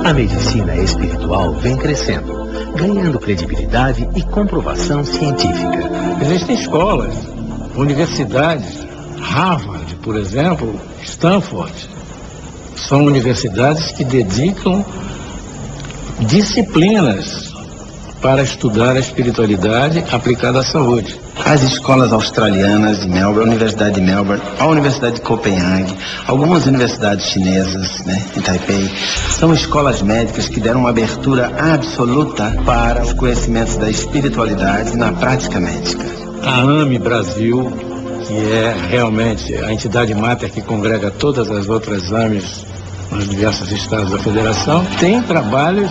A medicina espiritual vem crescendo, ganhando credibilidade e comprovação científica. Existem escolas, universidades, Harvard, por exemplo, Stanford. São universidades que dedicam disciplinas para estudar a espiritualidade aplicada à saúde. As escolas australianas de Melbourne, a Universidade de Melbourne, a Universidade de Copenhague, algumas universidades chinesas, em Taipei, são escolas médicas que deram uma abertura absoluta para os conhecimentos da espiritualidade na prática médica. A AME Brasil, que é realmente a entidade máter que congrega todas as outras AMEs nos diversos estados da federação, tem trabalhos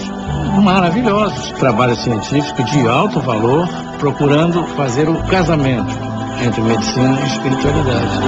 maravilhosos, trabalhos científicos de alto valor, procurando fazer o casamento entre medicina e espiritualidade.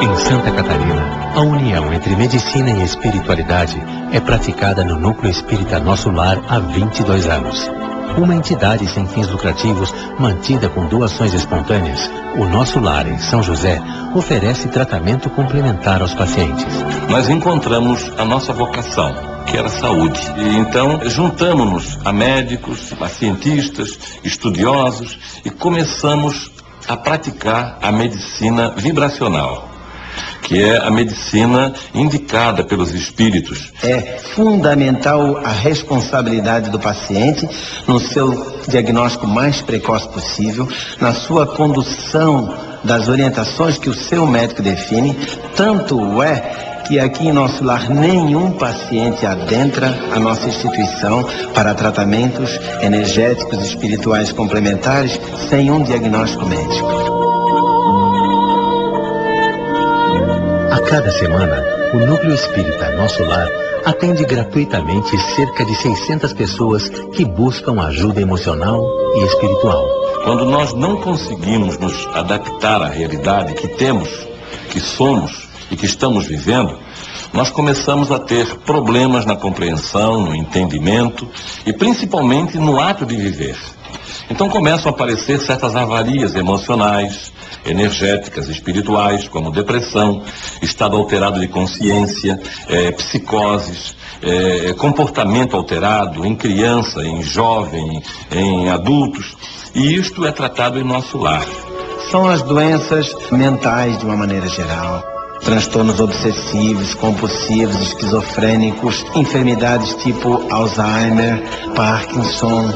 Em Santa Catarina, a união entre medicina e espiritualidade é praticada no Núcleo Espírita Nosso Lar há 22 anos. Uma entidade sem fins lucrativos, mantida com doações espontâneas, o Nosso Lar, em São José, oferece tratamento complementar aos pacientes. Nós encontramos a nossa vocação, que era a saúde. E então juntamos-nos a médicos, a cientistas, estudiosos e começamos a praticar a medicina vibracional, que é a medicina indicada pelos espíritos. É fundamental a responsabilidade do paciente no seu diagnóstico mais precoce possível, na sua condução das orientações que o seu médico define. Tanto é que aqui em Nosso Lar nenhum paciente adentra a nossa instituição para tratamentos energéticos e espirituais complementares sem um diagnóstico médico. A cada semana, o Núcleo Espírita Nosso Lar atende gratuitamente cerca de 600 pessoas que buscam ajuda emocional e espiritual. Quando nós não conseguimos nos adaptar à realidade que temos, que somos e que estamos vivendo, nós começamos a ter problemas na compreensão, no entendimento e principalmente no ato de viver. Então começam a aparecer certas avarias emocionais, energéticas, espirituais, como depressão, estado alterado de consciência, psicoses, comportamento alterado em criança, em jovem, em adultos. E isto é tratado em Nosso Lar. São as doenças mentais de uma maneira geral. Transtornos obsessivos, compulsivos, esquizofrênicos, enfermidades tipo Alzheimer, Parkinson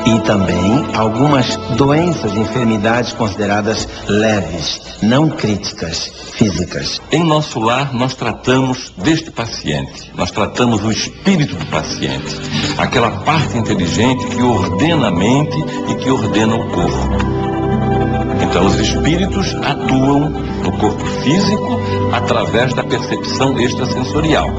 e também algumas doenças e enfermidades consideradas leves, não críticas, físicas. Em Nosso Lar nós tratamos deste paciente, nós tratamos o espírito do paciente, aquela parte inteligente que ordena a mente e que ordena o corpo. Então os espíritos atuam no corpo físico através da percepção extrasensorial,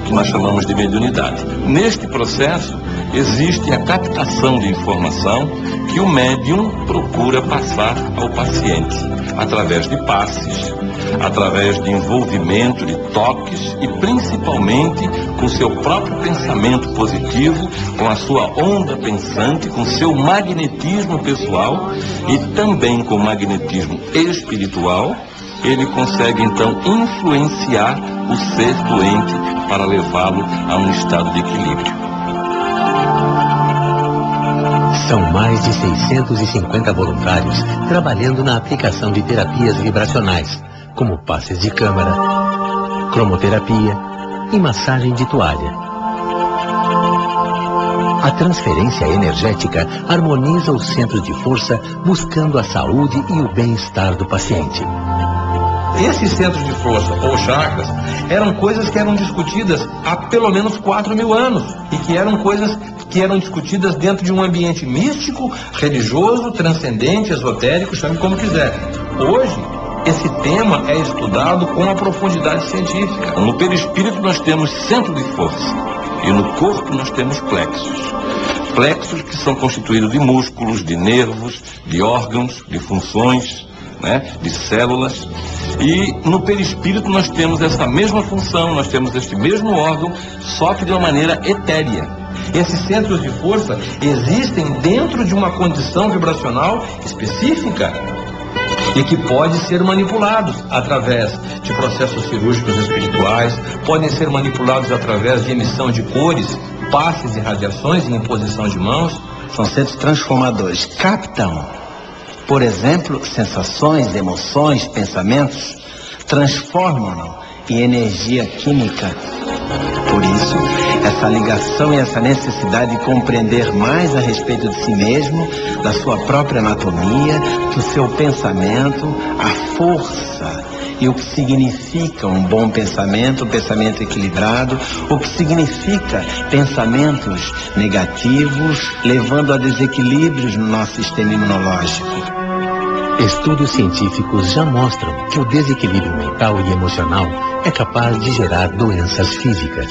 que nós chamamos de mediunidade. Neste processo existe a captação de informação que o médium procura passar ao paciente, através de passes, através de envolvimento, de toques e principalmente com seu próprio pensamento positivo, com a sua onda pensante, com seu magnetismo pessoal e também com o magnetismo espiritual. Ele consegue então influenciar o ser doente para levá-lo a um estado de equilíbrio. São mais de 650 voluntários trabalhando na aplicação de terapias vibracionais, como passes de câmara, cromoterapia e massagem de toalha. A transferência energética harmoniza os centros de força, buscando a saúde e o bem-estar do paciente. Esses centros de força, ou chakras, eram coisas que eram discutidas há pelo menos 4.000 anos e que eram coisas que eram discutidas dentro de um ambiente místico, religioso, transcendente, esotérico, chame como quiser. Hoje, esse tema é estudado com a profundidade científica. No perispírito nós temos centro de força e no corpo nós temos plexos. Plexos que são constituídos de músculos, de nervos, de órgãos, de funções, de células. E no perispírito nós temos essa mesma função, nós temos este mesmo órgão, só que de uma maneira etérea. Esses centros de força existem dentro de uma condição vibracional específica. e que pode ser manipulados através de processos cirúrgicos espirituais, podem ser manipulados através de emissão de cores, passes e radiações e imposição de mãos. São centros transformadores. Captam, por exemplo, sensações, emoções, pensamentos, transformam-no em energia química. Por isso, essa ligação e essa necessidade de compreender mais a respeito de si mesmo, da sua própria anatomia, do seu pensamento, a força e o que significa um bom pensamento, um pensamento equilibrado, o que significa pensamentos negativos, levando a desequilíbrios no nosso sistema imunológico. Estudos científicos já mostram que o desequilíbrio mental e emocional é capaz de gerar doenças físicas.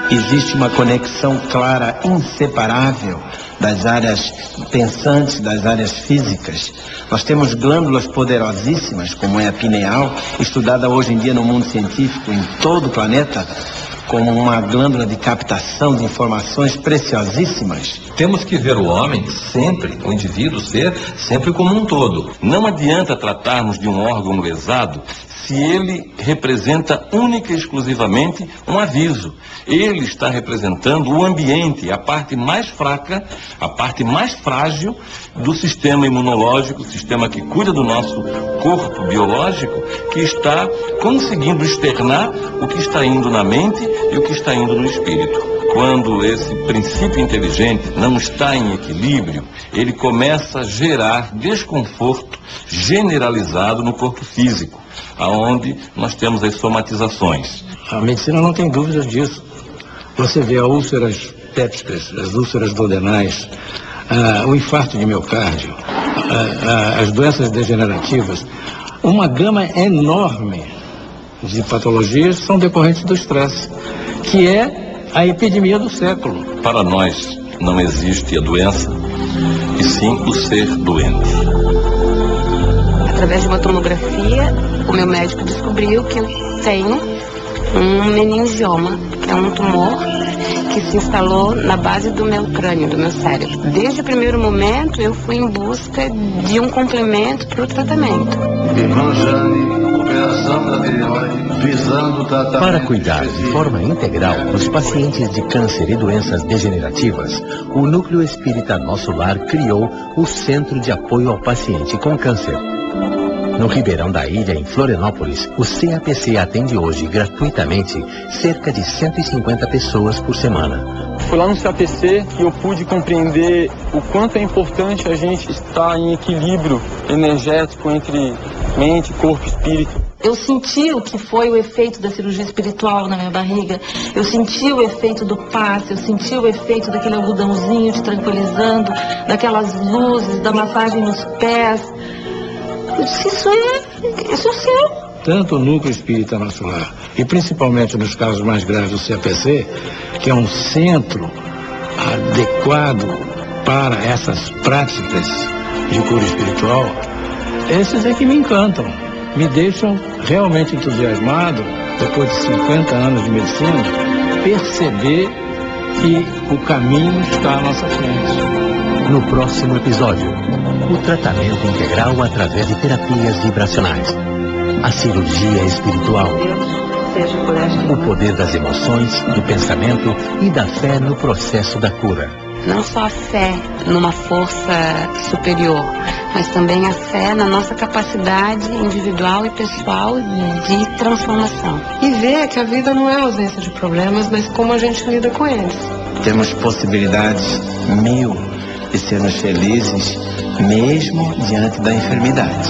Existe uma conexão clara, inseparável das áreas pensantes, das áreas físicas. Nós temos glândulas poderosíssimas, como é a pineal, estudada hoje em dia no mundo científico, em todo o planeta, como uma glândula de captação de informações preciosíssimas. Temos que ver o homem sempre, o indivíduo, ser sempre como um todo. Não adianta tratarmos de um órgão lesado se ele representa única e exclusivamente um aviso. Ele está representando o ambiente, a parte mais fraca, a parte mais frágil do sistema imunológico, o sistema que cuida do nosso corpo biológico, que está conseguindo externar o que está indo na mente e o que está indo no espírito. Quando esse princípio inteligente não está em equilíbrio, ele começa a gerar desconforto generalizado no corpo físico, aonde nós temos as somatizações. A medicina não tem dúvidas disso. Você vê as úlceras pépticas, as úlceras duodenais, o infarto de miocárdio, as doenças degenerativas, uma gama enorme de patologias são decorrentes do estresse, que é a epidemia do século. Para nós não existe a doença, e sim o ser doente. Através de uma tomografia, o meu médico descobriu que eu tenho um meningioma, que é um tumor que se instalou na base do meu crânio, do meu cérebro. Desde o primeiro momento, eu fui em busca de um complemento para o tratamento. Para cuidar de forma integral dos pacientes de câncer e doenças degenerativas, o Núcleo Espírita Nosso Lar criou o Centro de Apoio ao Paciente com Câncer. No Ribeirão da Ilha, em Florianópolis, o CAPC atende hoje gratuitamente cerca de 150 pessoas por semana. Foi lá no CAPC que eu pude compreender o quanto é importante a gente estar em equilíbrio energético entre mente, corpo e espírito. Eu senti o que foi o efeito da cirurgia espiritual na minha barriga. Eu senti o efeito do passe, eu senti o efeito daquele algodãozinho te tranquilizando, daquelas luzes, da massagem nos pés. Eu disse, isso é seu. Tanto o Núcleo Espírita Nosso Lar, e principalmente nos casos mais graves do CAPC, que é um centro adequado para essas práticas de cura espiritual, esses é que me encantam, me deixam realmente entusiasmado, depois de 50 anos de medicina, perceber que o caminho está à nossa frente. No próximo episódio, o tratamento integral através de terapias vibracionais, a cirurgia espiritual, o poder das emoções, do pensamento e da fé no processo da cura. Não só a fé numa força superior, mas também a fé na nossa capacidade individual e pessoal de transformação. E ver que a vida não é a ausência de problemas, mas como a gente lida com eles. Temos possibilidades 1000 de sermos felizes, mesmo diante da enfermidade.